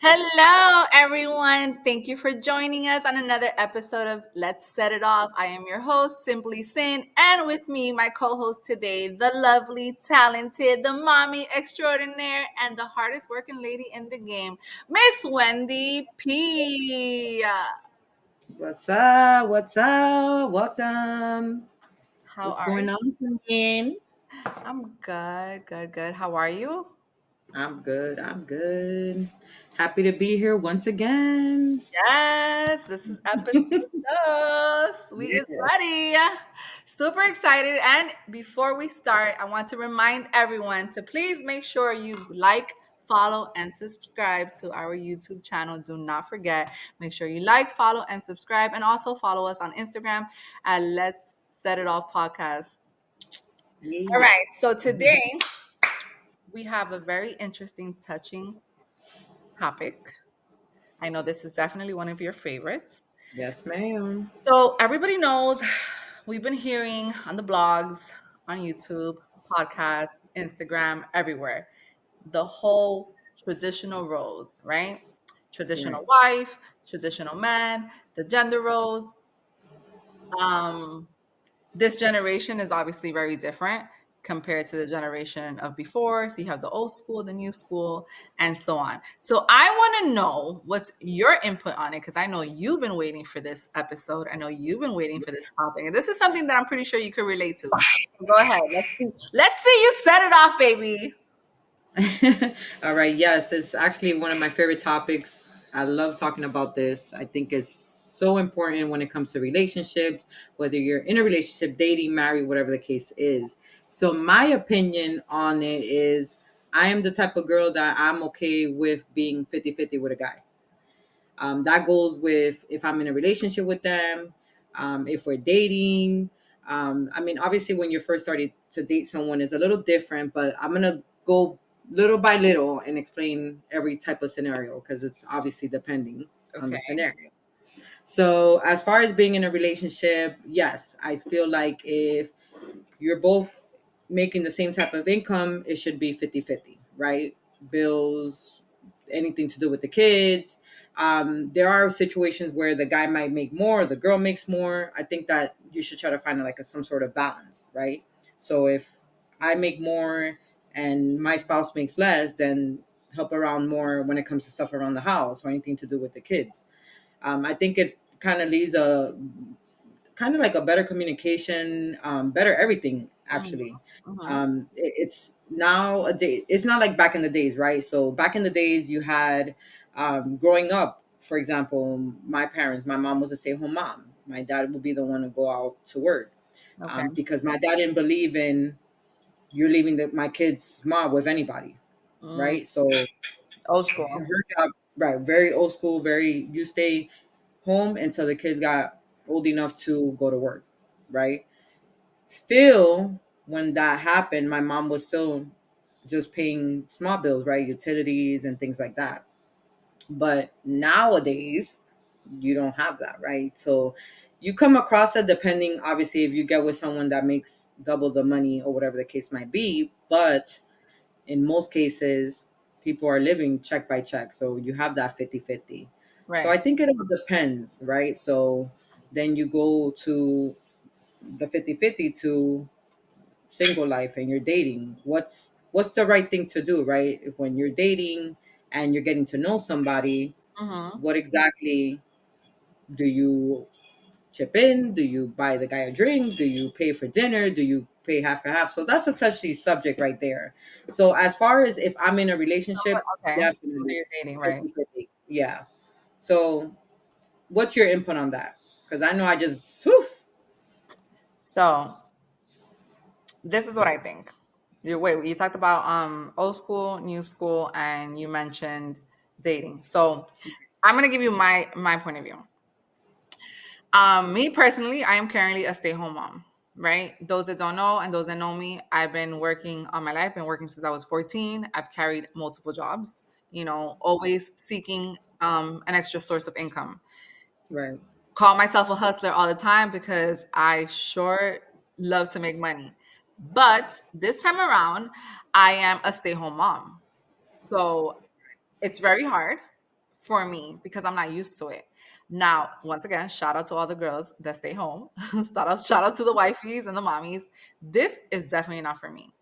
Hello, everyone. Thank you for joining us on another episode of Let's Set It Off. I am your host, Simply Sin, and with me, my co host today, the lovely, talented, the mommy extraordinaire, and the hardest working lady in the game, Miss Wendy P. What's up? What's up? Welcome. How What's are going you? on, man? I'm good, good, good. How are you? I'm good. I'm good. Happy to be here once again. Yes, this is episode dos. We is Yes. ready. Super excited. And before we start, I want to remind everyone to please make sure you like, follow, and subscribe to our YouTube channel. Do not forget. Make sure you like, follow, and subscribe. And also follow us on Instagram at Let's Set It Off Podcast. All Yeah. right. So today we have a very interesting, touching topic. I know this is definitely one of your favorites. Yes, ma'am. So everybody knows we've been hearing on the blogs, on YouTube, podcasts, Instagram, everywhere, the whole traditional roles, right? Traditional Right. wife, traditional man, the gender roles. Um, this generation is obviously very different compared to the generation of before. So you have the old school, the new school, and so on. So I want to know what's your input on it because I know you've been waiting for this episode. I know you've been waiting for this topic. And this is something that I'm pretty sure you could relate to. So go ahead. Let's see. Let's see you set it off, baby. All right. Yes, it's actually one of my favorite topics. I love talking about this. I think it's so important when it comes to relationships, whether you're in a relationship, dating, married, whatever the case is. So, my opinion on it is I am the type of girl that I'm okay with being 50-50 with a guy. That goes with if I'm in a relationship with them, if we're dating. I mean, obviously, when you're first starting to date someone, is a little different, but I'm gonna go little by little and explain every type of scenario because it's obviously depending on the Okay. scenario. So, as far as being in a relationship, yes, I feel like if you're both making the same type of income, it should be 50-50, right? Bills, anything to do with the kids. There are situations where the guy might make more, the girl makes more. I think that you should try to find like some sort of balance, right? So if I make more and my spouse makes less, then help around more when it comes to stuff around the house or anything to do with the kids. I think it kind of leaves a kind of like a better communication, better everything Mhm, actually. mhm. It's now a day. It's not like back in the days, right? So back in the days, you had growing up. For example, my parents, my mom was a stay-at-home mom. My dad would be the one to go out to work Okay. because my dad didn't believe in you're leaving my kid's mom with anybody, Mm, right? So old school. her job, right? Very old school. Very you stay home until the kids got old enough to go to work, right? Still, when that happened, my mom was still just paying small bills, right? Utilities and things like that. But nowadays, you don't have that, right? So you come across it depending, obviously, if you get with someone that makes double the money or whatever the case might be. But in most cases, people are living check by check. So you have that 50-50. So Right. I think it all depends, right? So then you go to the 50-50 to single life and you're dating. What's the right thing to do, right? If when you're dating and you're getting to know somebody, Hmm. what exactly do you chip in? Do you buy the guy a drink? Do you pay for dinner? Do you pay half and half? So that's a touchy subject right there. So as far as if I'm in a relationship, Okay. Whether definitely you're dating, right? 50-50. Yeah. So what's your input on that? Because I know I just whew. So this is what I think. You talked about old school, new school, and you mentioned dating. So I'm gonna give you my point of view. Me personally, I am currently a stay-home mom, right? Those that don't know and those that know me, I've been working all my life, been working since I was 14. I've carried multiple jobs, always seeking an extra source of income. Right. Call myself a hustler all the time because I sure love to make money. But this time around, I am a stay home mom. So it's very hard. for me because I'm not used to it. Now, once again, shout out to all the girls that stay home. Shout out to the wifeys and the mommies. This is definitely not for me.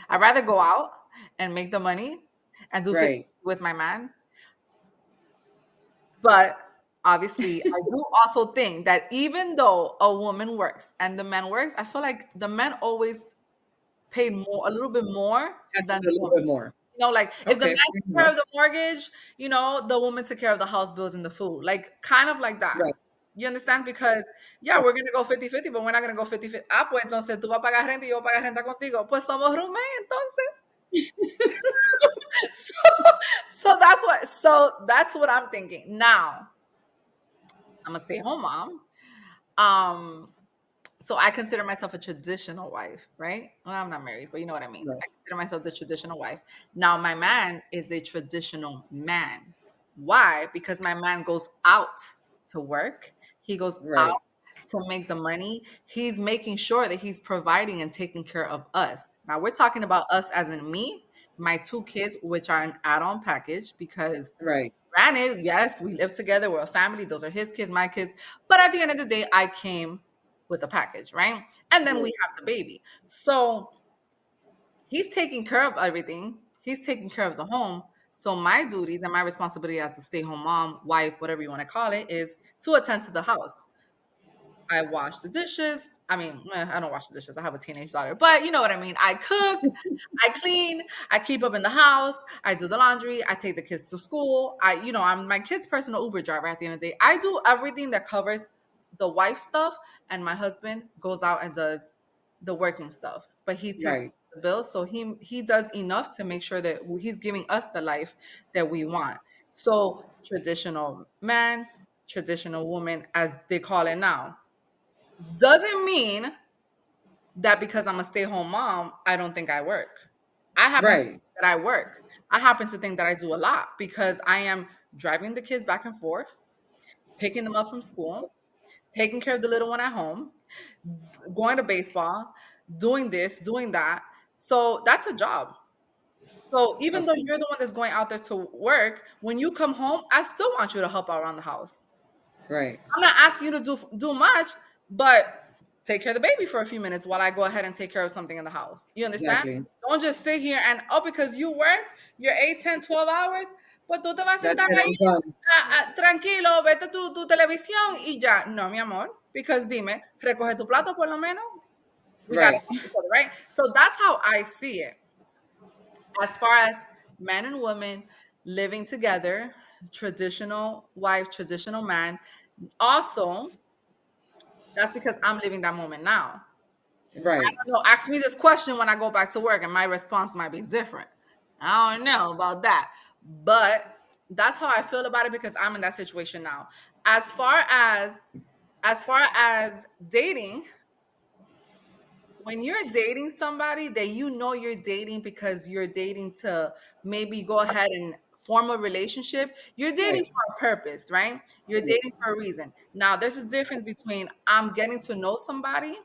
I'd rather go out and make the money and do 50 Right. with my man. But obviously, I do also think that even though a woman works and the man works, I feel like the man always paid more, a little bit more Has to than be a the little woman. bit more. Like if the man Okay. Fair took care enough. of the mortgage, the woman took care of the house bills and the food. Like kind of like that. Right. You understand? Because yeah, we're gonna go 50-50, but we're not gonna go 50-50. Ah, pues entonces tú vas a pagar renta y yo voy a pagar renta contigo. Pues somos roommates, entonces. So, so that's what I'm thinking. Now, I'm a stay-home mom. Um, so I consider myself a traditional wife, right? Well, I'm not married, but you know what I mean. Right. I consider myself the traditional wife. Now, my man is a traditional man. Why? Because my man goes out to work. He goes out Right. to make the money. He's making sure that he's providing and taking care of us. Now, we're talking about us as in me, my two kids, which are an add-on package because Right. granted, yes, we live together. We're a family. Those are his kids, my kids. But at the end of the day, I came with a package, right? And then we Right. have the baby. So he's taking care of everything. He's taking care of the home. So my duties and my responsibility as a stay-home mom, wife, whatever you want to call it, is to attend to the house. I wash the dishes. I mean, I don't wash the dishes. I have a teenage daughter, but you know what I mean. I cook, I clean, I keep up in the house, I do the laundry, I take the kids to school. I'm my kid's personal Uber driver at the end of the day. I do everything that covers the wife stuff, and my husband goes out and does the working stuff. But he takes Right. the bills, so he does enough to make sure that he's giving us the life that we want. So traditional man, traditional woman, as they call it now, doesn't mean that because I'm a stay-home mom, I don't think I work. I happen to think Right. that I work. I happen to think that I do a lot because I am driving the kids back and forth, picking them up from school, taking care of the little one at home, going to baseball, doing this, doing that. So that's a job. So even though Okay. you're the one that's going out there to work, when you come home, I still want you to help out around the house. Right. I'm not asking you to do much, but take care of the baby for a few minutes while I go ahead and take care of something in the house. You understand? Exactly. Don't just sit here and, oh, because you work your 8, 10, 12 hours, pues tú te vas a That's sentar it. ahí I'm done. tranquilo, vete tu televisión y ya. No, mi amor, because dime, recoge tu plato por lo menos. We got to Right. help each other, right? So that's how I see it. As far as man and woman living together, traditional wife, traditional man, also that's because I'm living that moment now. I Right. don't know. Ask me this question when I go back to work, and my response might be different. I don't know about that. But that's how I feel about it because I'm in that situation now. As far as as far as dating, when you're dating somebody that you know you're dating because you're dating to maybe go ahead and form a relationship, you're dating Right. for a purpose, right? You're Right. dating for a reason. Now, there's a difference between I'm getting to know somebody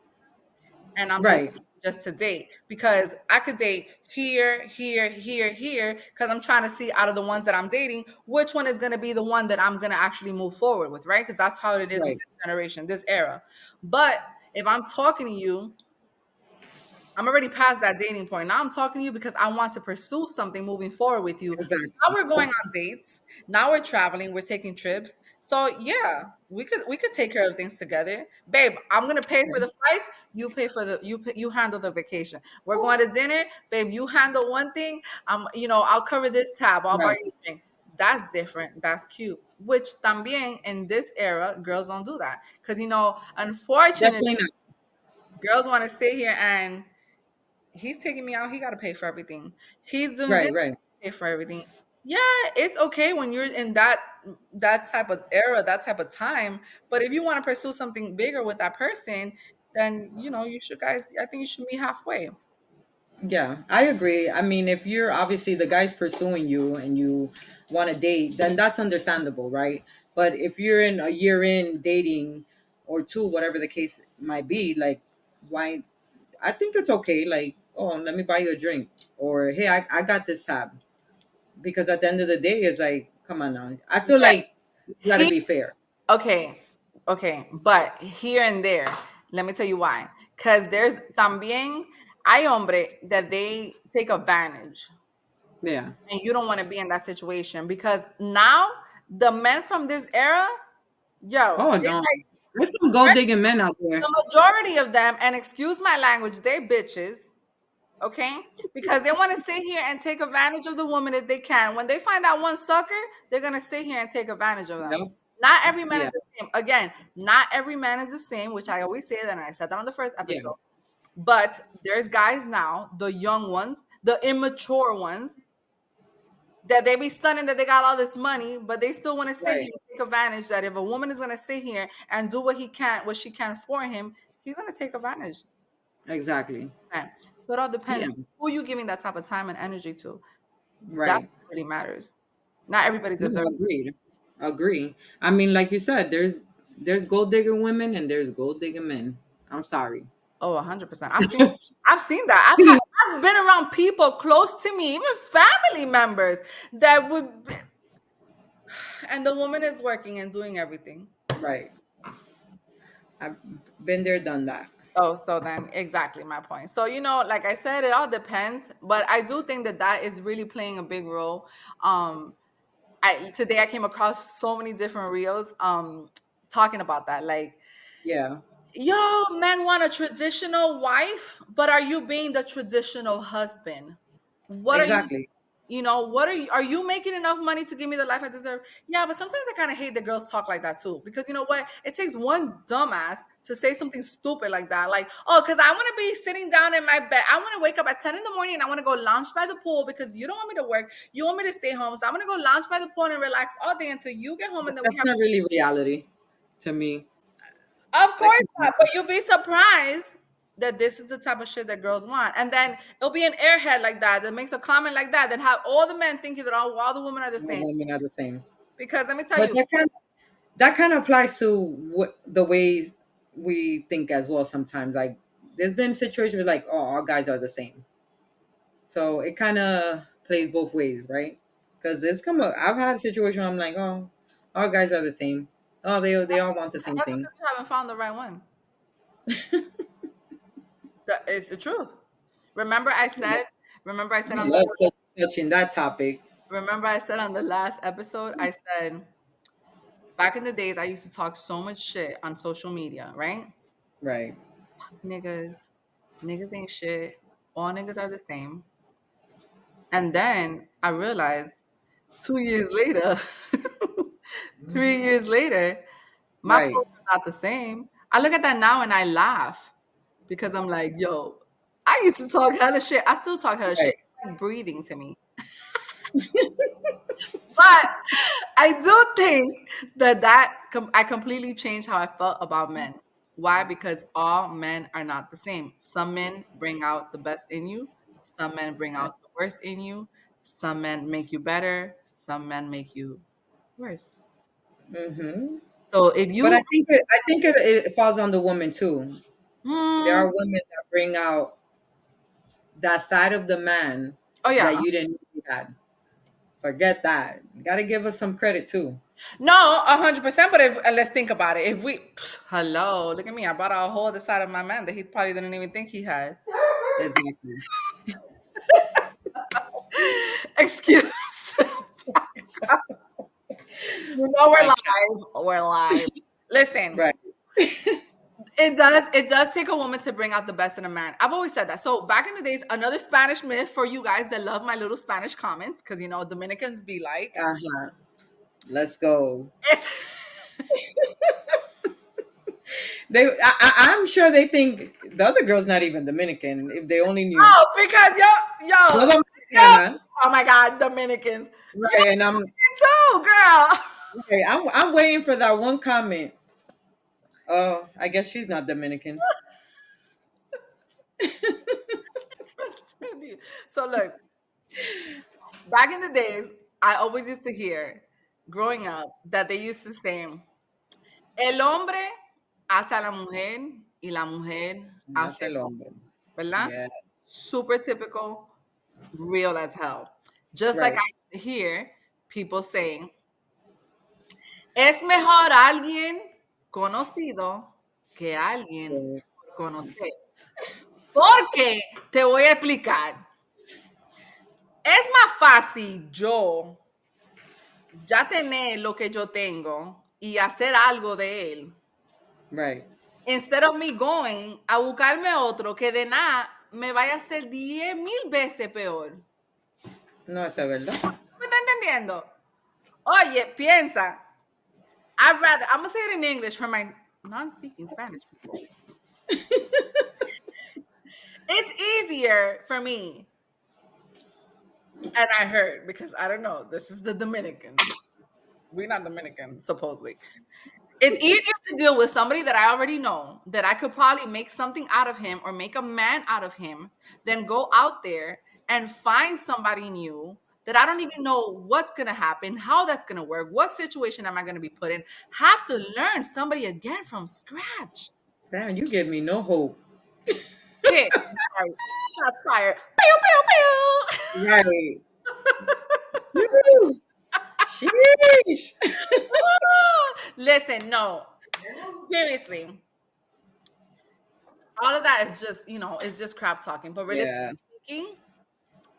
and I'm just Right. just to date because I could date here, here, here, here because I'm trying to see out of the ones that I'm dating which one is going to be the one that I'm going to actually move forward with, right? Because that's how it is in Right. this generation, this era. But if I'm talking to you, I'm already past that dating point. Now I'm talking to you because I want to pursue something moving forward with you. So now Exactly. we're going on dates. Now we're traveling. We're taking trips. So yeah, we could take care of things together, babe. I'm gonna pay for the flights. You pay for you handle the vacation. We're going to dinner, babe. You handle one thing. I'll cover this tab. I'll buy Right. you a drink. That's different. That's cute. Which también in this era, girls don't do that because unfortunately, Definitely not. girls want to sit here and he's taking me out. He got to pay for everything. He's doing this. Right. Right. Pay for everything. Yeah, it's okay when you're in that type of era, that type of time. But if you want to pursue something bigger with that person, then you should guys. I think you should meet halfway. Yeah, I agree. I mean, if you're obviously the guy's pursuing you and you want to date, then that's understandable, right? But if you're in a year in dating or two, whatever the case might be, like, why? I think it's okay. Like, oh, let me buy you a drink, or hey, I got this tab. because at the end of the day, it's like, come on now. I feel Yeah. like you got to be fair. Okay, okay, but here and there, let me tell you why. Because there's también hay hombre that they take advantage, Yeah. and you don't want to be in that situation because now the men from this era, yo, Oh they're no, like there's some gold digging men out there. the majority of them, and excuse my language, they bitches. Okay, because they want to sit here and take advantage of the woman if they can. When they find that one sucker, they're gonna sit here and take advantage of them. Yep. Not every man is Yeah. the same. Again, not every man is the same, which I always say that, and I said that on the first Yeah. episode. But there's guys now, the young ones, the immature ones, that they be stunning that they got all this money, but they still want to sit here Right. and take advantage that if a woman is gonna sit here and do what she can for him, he's gonna take advantage. Exactly. Okay. So it all Yeah. depends who you giving that type of time and energy to. That's Right. what really matters. Not everybody No, deserves. agreed. Agree. I mean, like you said, there's gold digger women and there's gold digger men. I'm sorry. Oh, 100%. I've seen that. I've been around people close to me, even family members that would be, and the woman is working and doing everything. Right. I've been there, done that. Oh, so then exactly my point. So, like I said, it all depends, but I do think that that is really playing a big role. Um today I came across so many different reels talking about that. Like, Yeah. yo, men want a traditional wife, but are you being the traditional husband? What are you, Exactly. are you making enough money to give me the life I deserve? Yeah, but sometimes I kind of hate that girls talk like that too. Because you know what? It takes one dumbass to say something stupid like that. Like, oh, because I want to be sitting down in my bed. I want to wake up at 10 in the morning and I want to go lounge by the pool because you don't want me to work. You want me to stay home. So I'm going to go lounge by the pool and relax all day until you get home and then we That's have. not really reality to me. Of Like, course not, but you'll be surprised that this is the type of shit that girls want. And then it'll be an airhead like that makes a comment like that, then have all the men thinking that all the women are the no same. women are the same. Because let me tell But you, that kind of applies to the ways we think as well. Sometimes, like, there's been situations where, like, oh, all guys are the same. So it kind of plays both ways, right? Because it's come up. I've had a situation where I'm like, oh, all guys are the same. Oh, they all want the same that's thing. because you haven't found the right one. That is the truth. Remember I said, remember I said I on love touching that topic. remember I said on the last episode, I said back in the days I used to talk so much shit on social media, right? Right. Niggas, niggas ain't shit. All niggas are the same. And then I realized 2 years later, 3 years later, my Right. posts are not the same. I look at that now and I laugh because I'm like, yo, I used to talk hella shit. I still talk hella shit. Right. It's like breathing to me. But I do think that I completely changed how I felt about men. Why? Because all men are not the same. Some men bring out the best in you. Some men bring Right. out the worst in you. Some men make you better. Some men make you worse. Mm-hmm. So if But you, I think it falls on the woman too. There mm, are women that bring out that side of the man oh that yeah, you didn't know you had. Forget that. You got to give us some credit too. no, 100%. But if let's think about it. If we, hello, look at me. I brought out a whole other side of my man that he probably didn't even think he had. Exactly. Excuse. We're I live. We're live. Listen, Right. it does take a woman to bring out the best in a man. I've always said that. So back in the days, another Spanish myth for you guys that love my little Spanish comments, because Dominicans be like, Uh-huh. Let's go. it's I'm sure they think the other girl's not even Dominican. If they only knew. oh, because You're yo, Dominicana, oh my God, Dominicans, you right? And too, girl. okay, I'm waiting for that one comment. Oh, I guess she's not Dominican. So look, back in the days, I always used to hear, growing up, that they used to say, el hombre hace a la mujer y la mujer That's hace el el hombre. hombre, ¿verdad? Yeah. Super typical, real as hell. Just like Right. I hear people saying, es mejor alguien conocido que alguien So, por conocer. Porque te voy a explicar. Es más fácil yo ya tener lo que yo tengo y hacer algo de él, right. instead of me going a buscarme otro que de nada me vaya a hacer 10,000 veces peor. No, eso es verdad. ¿Me está entendiendo? Oye, piensa. I'm going to say it in English for my non-speaking Spanish people. It's easier for me, and I heard, because I don't know, this is the Dominicans. We're not Dominican, supposedly. It's easier to deal with somebody that I already know, that I could probably make something out of him or make a man out of him, than go out there and find somebody new that I don't even know what's going to happen, how that's going to work, what situation am I going to be put in. Have to learn somebody again from scratch. Damn, you give me no hope. Hey, sorry. That's fire. Pew, pew, pew. Right. Woo! Sheesh. Listen, no. Seriously. All of that is just, it's just crap talking. But Yeah. realistically speaking,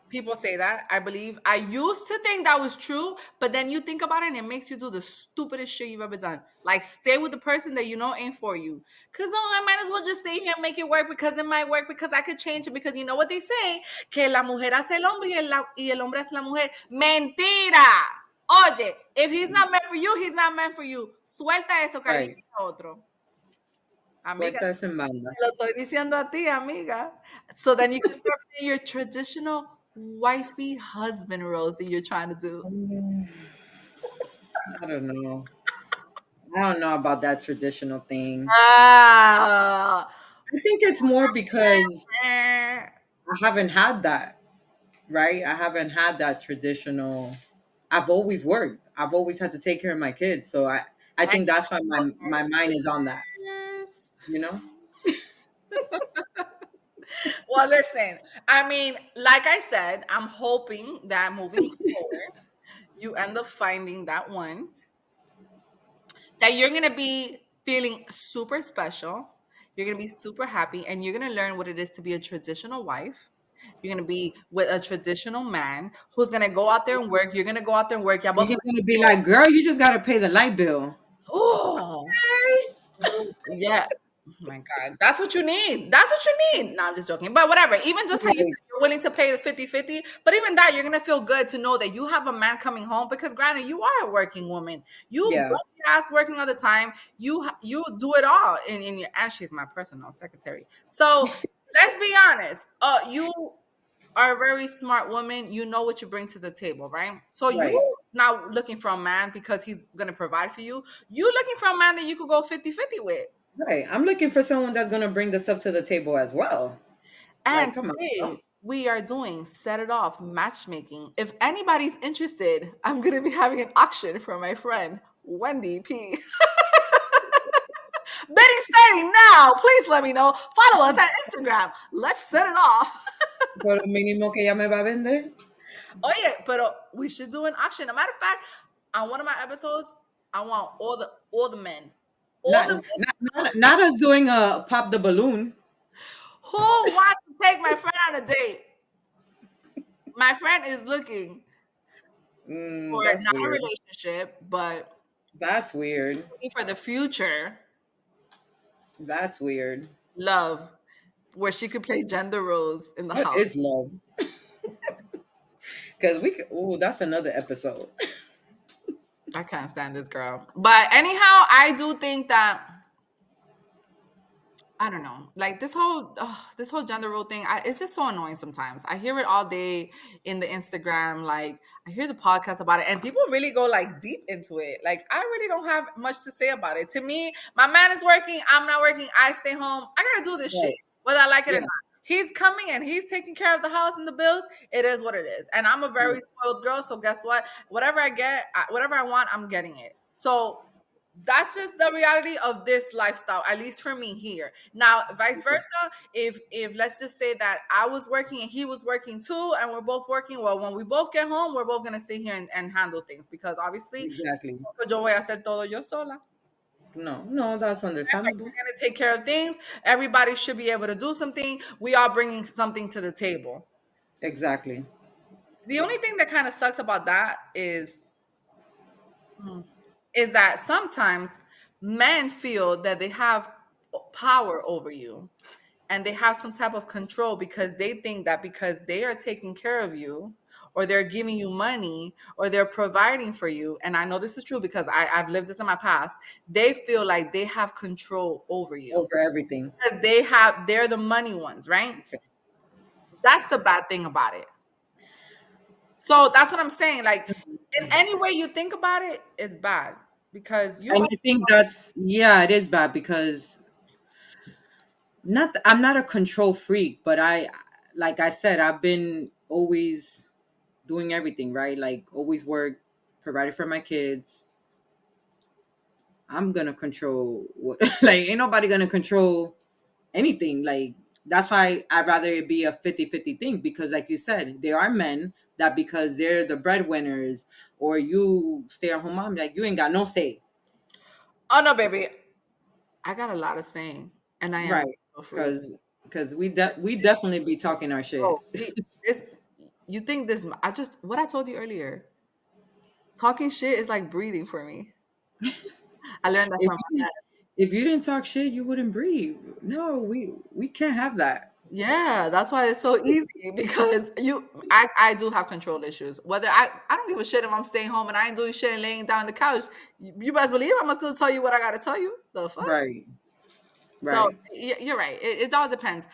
people say that. I believe. I used to think that was true, but then you think about it and it makes you do the stupidest shit you've ever done. Like, stay with the person that you know ain't for you. Because, I might as well just stay here and make it work, because it might work, because I could change it. Because you know what they say? Que la mujer hace el hombre y el hombre hace la mujer. Mentira. Oye, if he's not meant for you, he's not meant for you. Suelta eso, cariño, Right. otro. Amiga, Suelta esa en banda. lo estoy diciendo a ti, amiga. So then you can start playing your traditional wifey husband roles that you're trying to do. I don't know. I don't know about that traditional thing. Ah. I think it's more because I haven't had that, right? I haven't had that traditional. I've always worked. I've always had to take care of my kids. So I think that's why my mind is on that, you know? Well, listen, I mean, like I said, I'm hoping that moving forward, you end up finding that one that you're going to be feeling super special. You're going to be super happy, and you're going to learn what it is to be a traditional wife. You're going to be with a traditional man who's going to go out there and work. You're going to go out there and work. Y'all And both he's gonna, gonna be like, girl, you just gotta pay the light bill. oh, yeah. Oh my God. That's what you need. That's what you need. No, I'm just joking. But whatever. Even just how you said you're willing to pay the 50-50, but even that, you're going to feel good to know that you have a man coming home, because granted, you are a working woman. You Yeah. bust your ass working all the time. You do it all. And she's my personal secretary. So let's be honest. You are a very smart woman. You know what you bring to the table, right? So Right. you not looking for a man because he's going to provide for you. You looking for a man that you could go 50-50 with. Right. I'm looking for someone that's gonna bring the stuff to the table as well. And Like, come on. today we are doing Set It Off matchmaking. If anybody's interested, I'm going to be having an auction for my friend Wendy P. Bidding starting now. Please let me know. Follow us at Instagram. Let's set it off. Por lo mínimo que ella me va a vender. Oh yeah, but we should do an auction. A matter of fact, on one of my episodes, I want all the men, Not us doing a pop the balloon. who wants to take my friend on a date. My friend is looking for That's not a weird. relationship, but That's weird. looking for the future That's weird. love, where she could play gender roles in the What house. is love? Because we could, oh, that's another episode. I can't stand this girl. But anyhow, I do think that, I don't know, like this whole gender role thing. It's just so annoying sometimes. I hear it all day in the Instagram. Like, I hear the podcast about it, and people really go like deep into it. Like, I really don't have much to say about it. To me, my man is working. I'm not working. I stay home. I gotta do this shit, Right. whether I like it or Yeah. not. He's coming and he's taking care of the house and the bills. It is what it is. And I'm a very spoiled girl. So guess what? Whatever I get, whatever I want, I'm getting it. So That's just the reality of this lifestyle, at least for me here. Now vice versa, if let's just say that I was working and he was working too, and we're both working, well, when we both get home, we're both going to sit here and handle things, because obviously Exactly. yo voy a hacer todo yo sola. No, no, that's understandable. We're going to take care of things. Everybody should be able to do something. We are bringing something to the table. Exactly. The only thing that kind of sucks about that is that sometimes men feel that they have power over you, and they have some type of control, because they think that because they are taking care of you, or they're giving you money, or they're providing for you, and I know this is true because I've lived this in my past, they feel like they have control over you Over everything. because they're the money ones, right? That's the bad thing about it. So that's what I'm saying. Like, in any way you think about it, it's bad, because you And I think that's, yeah, it is bad because I'm not a control freak, but like I said, I've been always doing everything, right? Like always work, provided for my kids. I'm gonna control what like ain't nobody gonna control anything. Like that's why I'd rather it be a 50-50 thing because like you said, there are men that because they're the breadwinners or you stay at home mom, like you ain't got no say. oh no, baby, I got a lot of saying, and I am a Right. control freak. Because we definitely be talking our shit. Oh, this, you think this? I just, what I told you earlier. Talking shit is like breathing for me. I learned that If from my you dad. if you didn't talk shit, you wouldn't breathe. No, we can't have that. Yeah, that's why it's so easy, because I do have control issues. Whether I don't give a shit if I'm staying home and I ain't doing shit and laying down on the couch. You best believe I'm gonna still tell you what I gotta tell you. The fuck. Right. So Right. you're right. It all depends.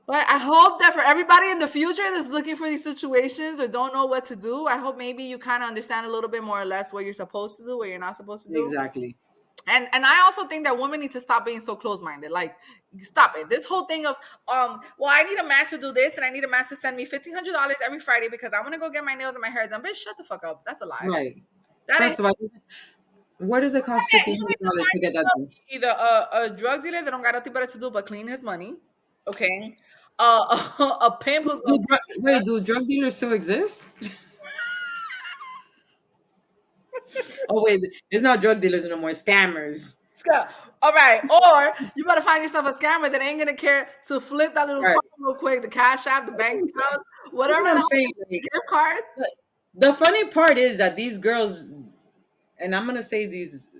But I hope that for everybody in the future that's looking for these situations or don't know what to do, I hope maybe you kind of understand a little bit more or less what you're supposed to do, what you're not supposed to do. Exactly. And I also think that women need to stop being so close-minded. Like, stop it. This whole thing of well, I need a man to do this and I need a man to send me $1,500 every Friday because I want to go get my nails and my hair done. Bitch, shut the fuck up. That's a lie. Right. That ain't First of all, what does it cost it. fifteen You hundred need to dollars to find get that yourself done? either a drug dealer that don't got nothing better to do but clean his money. Okay. A pimp who's gonna Wait, do drug dealers still exist? Oh wait, it's not drug dealers no more, scammers. all right. Or you better find yourself a scammer that ain't gonna care to flip that little Right. coin real quick, the cash app, the bank accounts, That's whatever what the I'm hell, saying. Like, gift cards. the funny part is that these girls, and I'm gonna say these,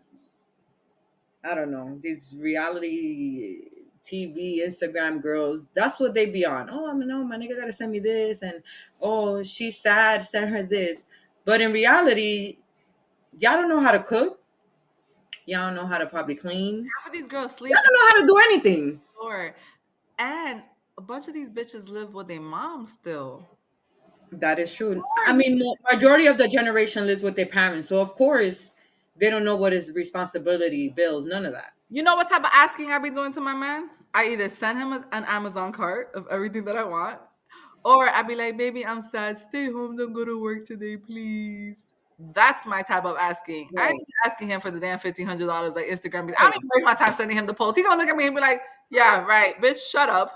I don't know, these reality TV, Instagram girls, that's what they be on. Oh, I mean, no, my nigga gotta send me this, and oh, she's sad, send her this. But in reality, y'all don't know how to cook. Y'all don't know how to probably clean. Half of these girls Y'all sleep in don't know how to do anything. the store, and a bunch of these bitches live with their mom still. That is true. Or I you, mean, majority of the generation lives with their parents, so of course they don't know what is responsibility, bills, none of that. you know what type of asking I be doing to my man? I either send him an Amazon cart of everything that I want, or I be like, baby, I'm sad. Stay home. Don't go to work today, please. That's my type of asking. I ain't Right. even asking him for the damn $1,500 like Instagram. I don't even waste my time sending him the post. He gonna look at me and be like, "Yeah, right, bitch, shut up."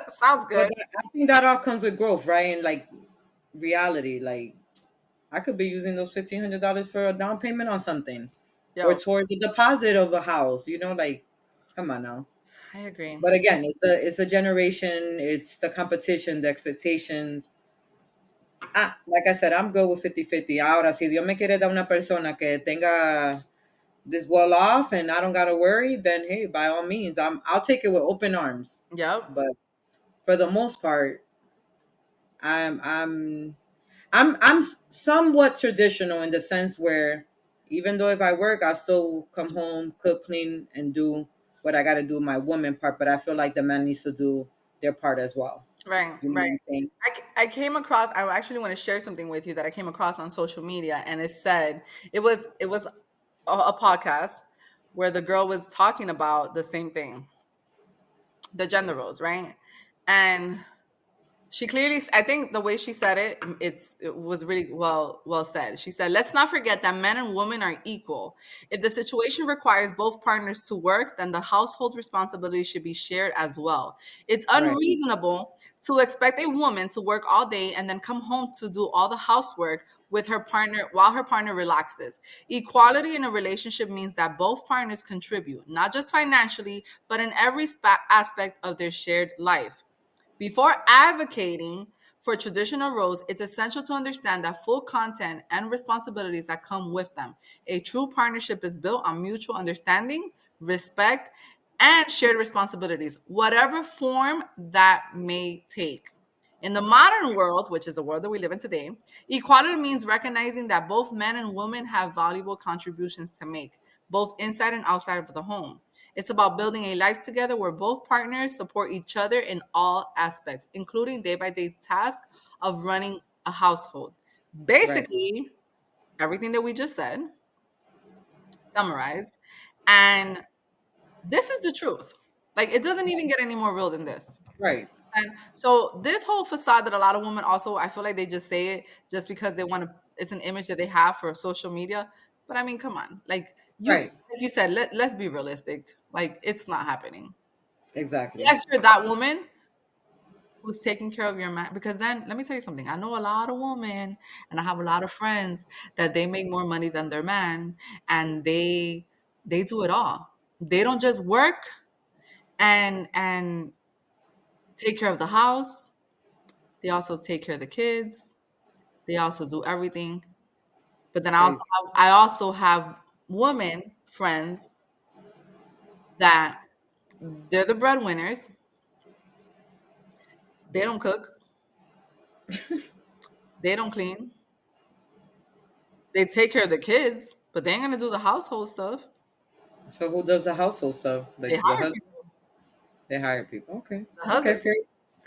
Sounds But good. I think that all comes with growth, right? And like reality, like I could be using those $1,500 for a down payment on something, or Yo, towards the deposit of a house. You know, like come on now. I agree. But again, it's a generation. It's the competition, the expectations. Like I said, I'm good with 50-50. Ahora, si Dios me quiere dar una persona que tenga this well off and I don't gotta worry, then hey, by all means, I'll take it with open arms. Yep. But for the most part, I'm I'm I'm somewhat traditional in the sense where even though if I work, I still come home, cook, clean, and do what I gotta do, my woman part. But I feel like the man needs to do their part as well. Right, You know right. what I'm saying? I came across. I actually want to share something with you that I came across on social media, and it said it was a podcast where the girl was talking about the same thing, the gender roles, right? And She clearly, I think the way she said it, it was really well said. She said, "Let's not forget that men and women are equal. If the situation requires both partners to work, then the household responsibility should be shared as well. It's Right. unreasonable to expect a woman to work all day and then come home to do all the housework with her partner while her partner relaxes. Equality in a relationship means that both partners contribute, not just financially, but in every aspect of their shared life. Before advocating for traditional roles, it's essential to understand that full content and responsibilities that come with them. A true partnership is built on mutual understanding, respect, and shared responsibilities, whatever form that may take. In the modern world, which is the world that we live in today, equality means recognizing that both men and women have valuable contributions to make, both inside and outside of the home. It's about building a life together where both partners support each other in all aspects, including day by day tasks of running a household. Right. Basically, everything that we just said, summarized. And this is the truth. Like, it doesn't even get any more real than this. Right. And so, this whole facade that a lot of women also, I feel like they just say it just because they want to, it's an image that they have for social media. But I mean, come on. Right. Like you said, let's be realistic. Like, it's not happening. Exactly. Yes, you're that woman who's taking care of your man. Because then, let me tell you something. I know a lot of women, and I have a lot of friends that they make more money than their man, and they do it all. They don't just work and take care of the house. They also take care of the kids. They also do everything. But then Crazy. I also have women friends that they're the breadwinners. They don't cook. They don't clean. They take care of the kids, but they ain't gonna do the household stuff. So who does the household stuff? They The hire husband. people. They hire people. Okay. The Okay. husband, Fair.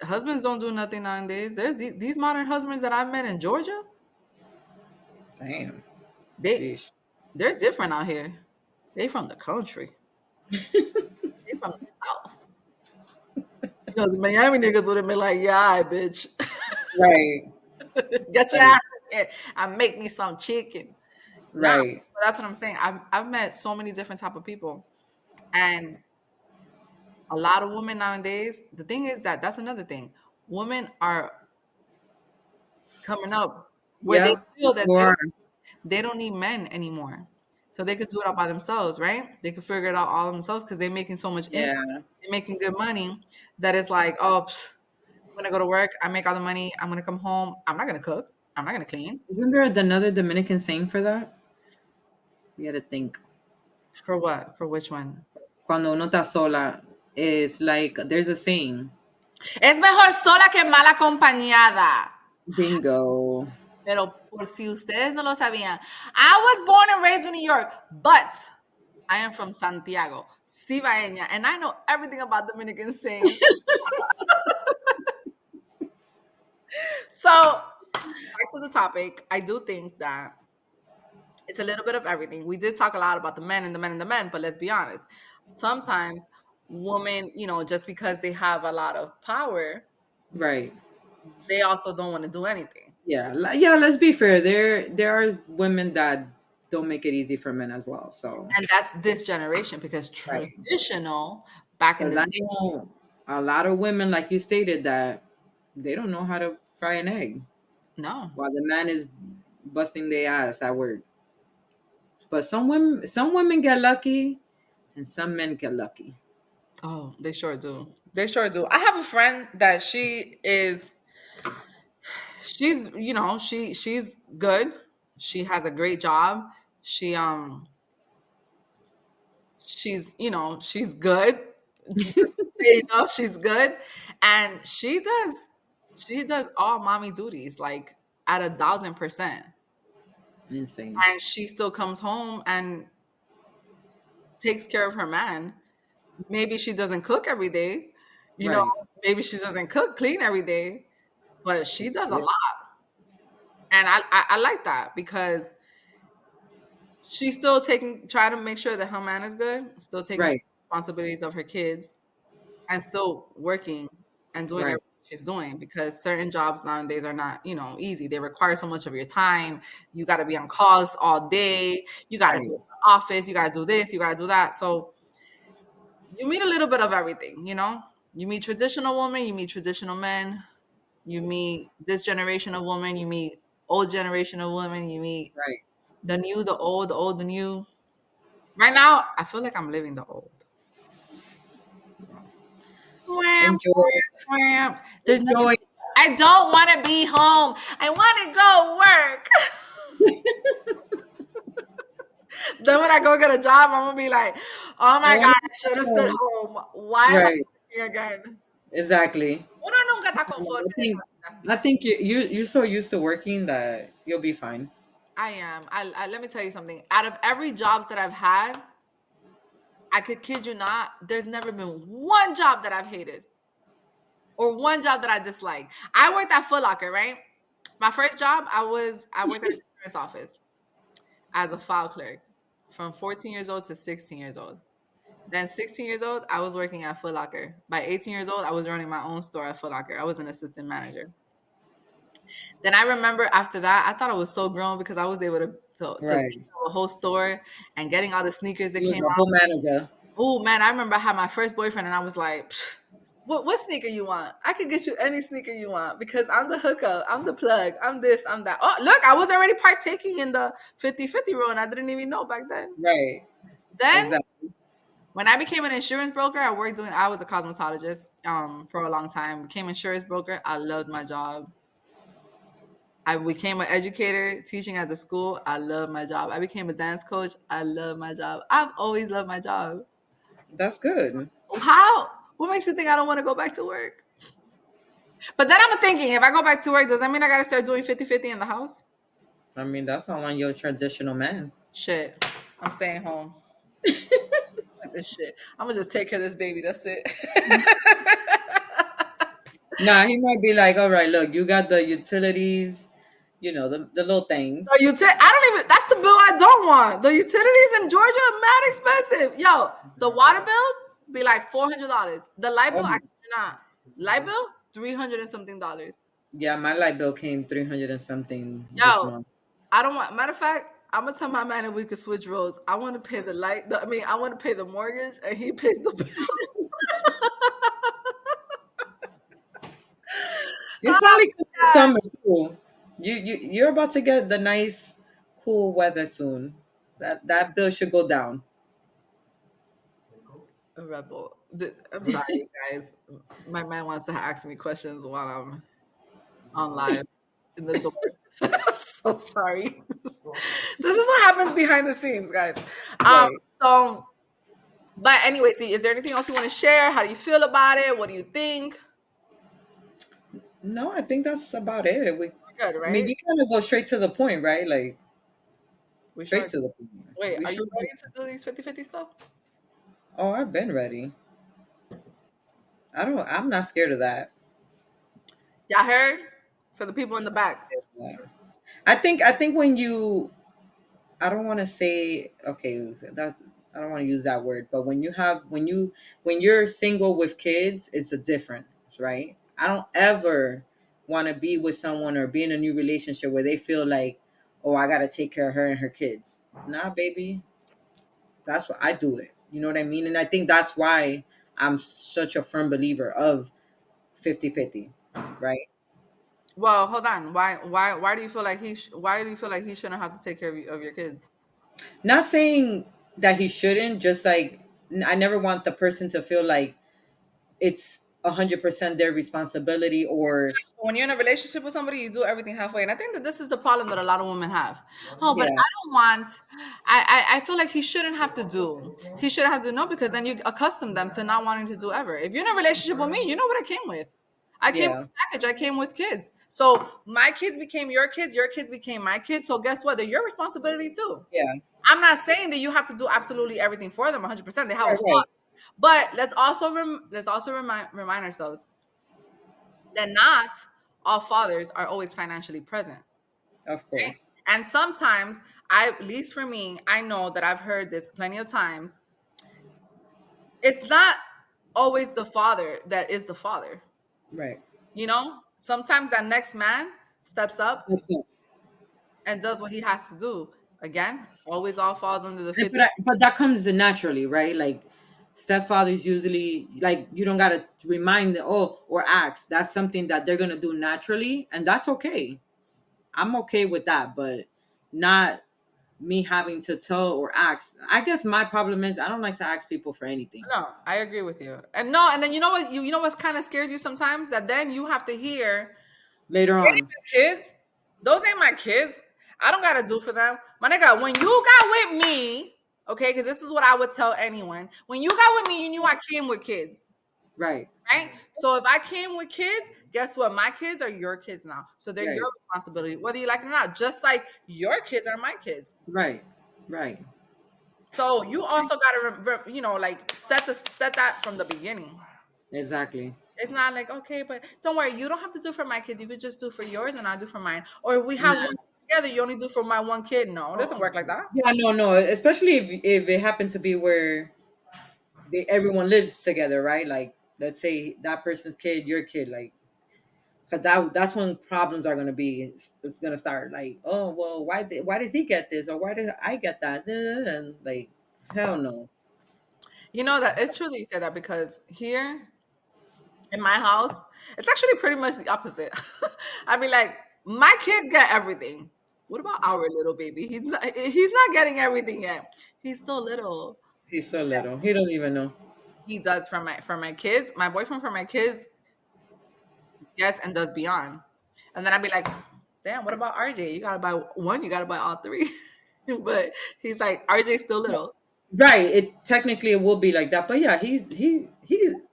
husbands don't do nothing nowadays. There's these modern husbands that I've met in Georgia. Damn. They Jeez. they're different out here. They from the country. They from the south. You know, the Miami niggas would have been like, "Yeah, bitch, Right. get your That is ass in here and make me some chicken." Nah, right. but that's what I'm saying. I've met so many different type of people, and a lot of women nowadays. The thing is that that's another thing. Women are coming up where they Yeah. feel that You are. they don't need men anymore. So they could do it all by themselves, right? They could figure it out all themselves because they're making so much income, Yeah. they're making good money that it's like, oh, I'm gonna go to work, I make all the money, I'm gonna come home, I'm not gonna cook, I'm not gonna clean. Isn't there another Dominican saying for that? You got to think. For what? For which one? Cuando uno está sola, it's like there's a saying. Es mejor sola que mal acompañada. Bingo. Pero por si ustedes no lo sabían, I was born and raised in New York, but I am from Santiago, Cibaeña, and I know everything about Dominican sayings. So, back to the topic, I do think that it's a little bit of everything. We did talk a lot about the men and the men and the men, but let's be honest. Sometimes women, just because they have a lot of power, Right. they also don't want to do anything. Yeah. Yeah. Let's be fair. There are women that don't make it easy for men as well. So. And that's this generation because Right. traditional back in Because the I day, know a lot of women, like you stated, that they don't know how to fry an egg no. while the man is busting their ass at work. But some women get lucky, and some men get lucky. Oh, they sure do. They sure do. I have a friend that she's good. She has a great job. She she's good. Just say, she's good. And she does all mommy duties like at 1,000%. Insane. And she still comes home and takes care of her man. Maybe she doesn't cook every day, you know, Right. maybe she doesn't clean every day, but she does a lot. And I like that because she's still trying to make sure that her man is good, still taking Right. responsibilities of her kids, and still working and doing Right. everything she's doing, because certain jobs nowadays are not, easy. They require so much of your time. You got to be on calls all day. You got to be in Right. the office. You got to do this. You got to do that. So you meet a little bit of everything. You meet traditional women. You meet traditional men. You meet this generation of women. You meet old generation of women. You meet Right. the new, the old, the new. Right now, I feel like I'm living the old. Wham, Enjoy. wham, wham. There's never. Enjoy. I don't want to be home. I want to go work. Then when I go get a job, I'm gonna be like, oh I my want God, to I should have stayed go. home. Why am I Right. working again? Exactly. Uno nunca está conforme. I think I think you're so used to working that you'll be fine. I am. Let me tell you something. Out of every jobs that I've had, I could kid you not, there's never been one job that I've hated or one job that I disliked. I worked at Foot Locker, right? My first job, I worked at the insurance office as a file clerk from 14 years old to 16 years old. Then 16 years old, I was working at Foot Locker. By 18 years old, I was running my own store at Foot Locker. I was an assistant manager. Then I remember after that, I thought I was so grown because I was able to Right. retail a whole store and getting all the sneakers that You was came a out. whole manager. Oh man, I remember I had my first boyfriend and I was like, "Psh, what sneaker you want? I could get you any sneaker you want because I'm the hookup, I'm the plug, I'm this, I'm that." Oh, look, I was already partaking in the 50-50 rule and I didn't even know back then. Right. Then Exactly. when I became an insurance broker, I was a cosmetologist for a long time. Became insurance broker. I loved my job. I became an educator teaching at the school. I love my job. I became a dance coach. I love my job. I've always loved my job. That's good. How? What makes you think I don't want to go back to work? But then I'm thinking, if I go back to work, does that mean I got to start doing 50-50 in the house? I mean, that's not like your traditional man. Shit. I'm staying home. Like this shit. I'm going to just take care of this baby. That's it. Nah, he might be like, all right, look, you got the utilities, the little things. I don't even, that's the bill I don't want. The utilities in Georgia are mad expensive. Yo, the water bills be like $400. The light bill, I Oh, cannot. Light bill, 300 and something dollars. yeah, my light bill came 300 and something this Yo, month. I don't want, matter of fact, I'm gonna tell my man if we could switch roles. I want to pay I want to pay the mortgage and he pays the bill. It's Oh, probably 'cause it's God. summer too. You're about to get the nice, cool weather soon. That bill should go down. A rebel. I'm sorry, guys. My man wants to ask me questions while I'm on live in the door. I'm so sorry. This is what happens behind the scenes, guys. Um, Right. so, but anyway, see, is there anything else you want to share? How do you feel about it? What do you think? No, I think that's about it. We're good, I mean, right? we kind of go straight to the point, right? Like We straight sure. to the point. Wait, We are you sure do. ready to do these 50-50 stuff? Oh, I've been ready. I'm not scared of that. Y'all heard? For the people in the back. Yeah. I think when you I don't want to say okay, that's I don't want to use that word, but when you're single with kids, it's a difference, right? I don't ever want to be with someone or be in a new relationship where they feel like, oh, I got to take care of her and her kids. Nah, baby, that's what I do it. You know what I mean? And I think that's why I'm such a firm believer of 50-50, right? Well, hold on. Why do you feel like why do you feel like he shouldn't have to take care of your kids? Not saying that he shouldn't, just like I never want the person to feel like it's 100% their responsibility or When you're in a relationship with somebody, you do everything halfway, and I think that this is the problem that a lot of women have. Oh, but yeah, I don't want. I feel like he shouldn't have to do. He shouldn't have to know because then you accustom them to not wanting to do ever. If you're in a relationship with me, you know what I came with. I came with yeah, a package. I came with kids. So my kids became your kids became my kids. So guess what? They're your responsibility too. yeah, I'm not saying that you have to do absolutely everything for them 100%. They have a right, right, father. But let's also remind ourselves that not all fathers are always financially present. of course, And sometimes, at least for me, I know that I've heard this plenty of times. It's not always the father that is the father. right, You know, sometimes that next man steps up That's it. and does what he has to do. Again, always all falls under the And 50. but that comes naturally, right? Like stepfathers usually, like, you don't gotta remind them, oh, or ask. That's something that they're gonna do naturally, and that's okay. I'm okay with that, but not me having to tell or ask. I guess my problem is I don't like to ask people for anything. No, I agree with you. And no, and then you know what? You know what kind of scares you sometimes? That then you have to hear, Later on, kids, those ain't my kids. I don't gotta do for them. My nigga, when you got with me, okay, because this is what I would tell anyone. When you got with me, you knew I came with kids. right, Right? So if I came with kids, guess what? My kids are your kids now. So they're right, your responsibility, whether you like it or not. Just like your kids are my kids. right, right. So you also gotta, like set that from the beginning. Exactly. It's not like, okay, but don't worry, you don't have to do for my kids. You could just do for yours and I'll do for mine. Or if we have one Yeah. together, you only do for my one kid. No, it doesn't work like that. Yeah, no, no. Especially if it happened to be where everyone lives together, right? Like, let's say that person's kid, your kid, like, because that's when problems are gonna be. It's gonna start like, oh well, why does he get this, or why did I get that? And like, hell no. You know that it's true that you said that because here in my house, it's actually pretty much the opposite. I mean, like, my kids get everything. What about our little baby? He's not getting everything yet. He's still little. He's so little. He don't even know. He does for my kids. My boyfriend for my kids gets and does beyond. And then I'd be like, damn, what about RJ? You gotta buy one, you gotta buy all three. But he's like, RJ's still little. Right. It will be like that, but yeah, he.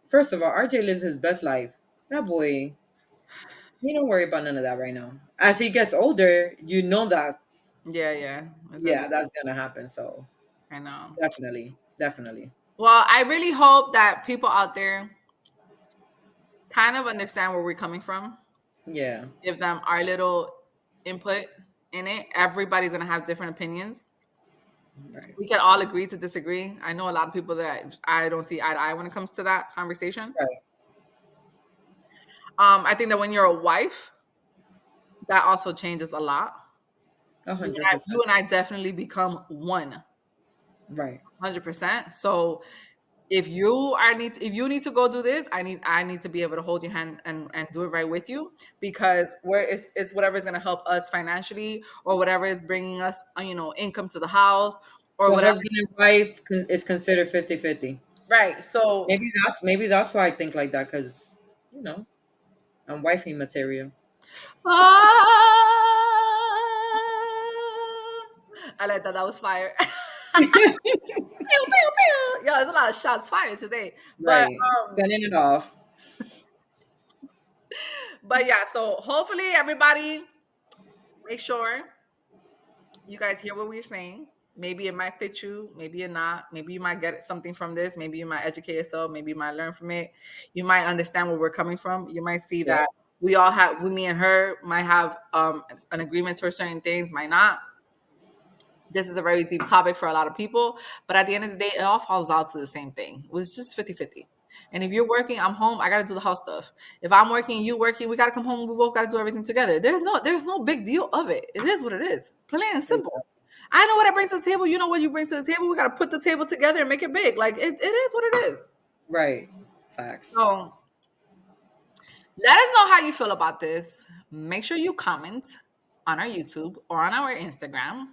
First of all, RJ lives his best life. That boy, he don't worry about none of that right now. As he gets older, you know that, Yeah, yeah. It's gonna be, yeah, that's gonna happen. So I know. definitely, definitely, Well, I really hope that people out there kind of understand where we're coming from. yeah, Give them our little input in it. Everybody's gonna have different opinions. right, We can all agree to disagree. I know a lot of people that I don't see eye to eye when it comes to that conversation. right, I think that when you're a wife, that also changes a lot. You and 100%, you and I definitely become one, right. 100%. So if you need to go do this, I need to be able to hold your hand and do it right with you, because it's whatever is going to help us financially, or whatever is bringing us income to the house, or So whatever. husband and wife is considered 50-50. Right. So Maybe that's why I think like that, because you know I'm wifey material. I like that. That was fire. Pew, pew, pew. Yo, there's a lot of shots fired today. But Right, sending it off. yeah, so hopefully everybody make sure you guys hear what we're saying. Maybe it might fit you, maybe it not. Maybe you might get something from this. Maybe you might educate yourself. Maybe you might learn from it. You might understand where we're coming from. You might see Yeah, that we, me and her, might have an agreement for certain things, might not. This is a very deep topic for a lot of people, but at the end of the day, it all falls out to the same thing. It was just 50-50. And if you're working, I'm home, I gotta do the house stuff. If I'm working, you working, we gotta come home, we both gotta do everything together. There's no big deal of it. It is what it is. Plain and simple. exactly. I know what I bring to the table, you know what you bring to the table. We gotta put the table together and make it big. Like it is what it is. Right, facts. So let us know how you feel about this. Make sure you comment on our YouTube or on our Instagram.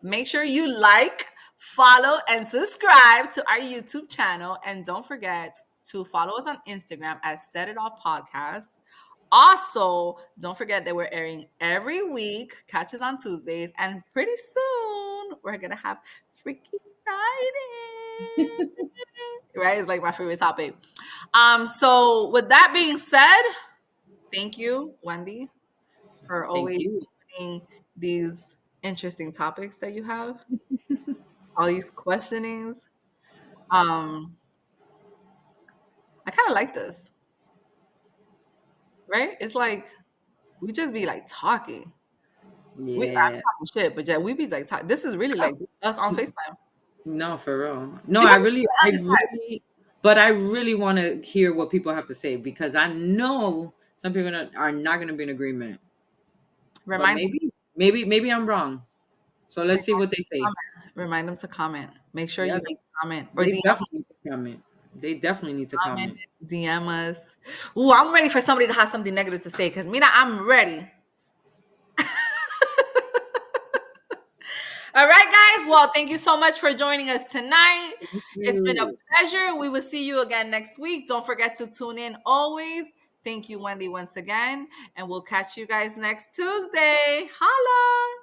Make sure you like, follow, and subscribe to our YouTube channel. And don't forget to follow us on Instagram at Set It Off Podcast. Also, don't forget that we're airing every week. Catch us on Tuesdays. And pretty soon, we're going to have Freaky Friday. Right? It's like my favorite topic. So with that being said, thank you, Wendy, for Thank always you. opening these interesting topics that you have, all these questionings. I kind of like this, right? It's like we just be like talking. I'm Yeah. talking shit, but yeah, we be like talking. This is really like us on FaceTime. No, for real. No, People I need really, to understand. but I really want to hear what people have to say, because I know Some people are not going to be in agreement. But Remind maybe I'm wrong. So let's see what they say. Remind them to comment. Make sure Yeah, you leave a comment or they DM definitely need to comment. They definitely need to comment, comment. DM us. Ooh, I'm ready for somebody to have something negative to say because Mina, I'm ready. All right, guys. Well, thank you so much for joining us tonight. Thank It's been a you. pleasure. We will see you again next week. Don't forget to tune in always. Thank you, Wendy, once again. And we'll catch you guys next Tuesday. Holla.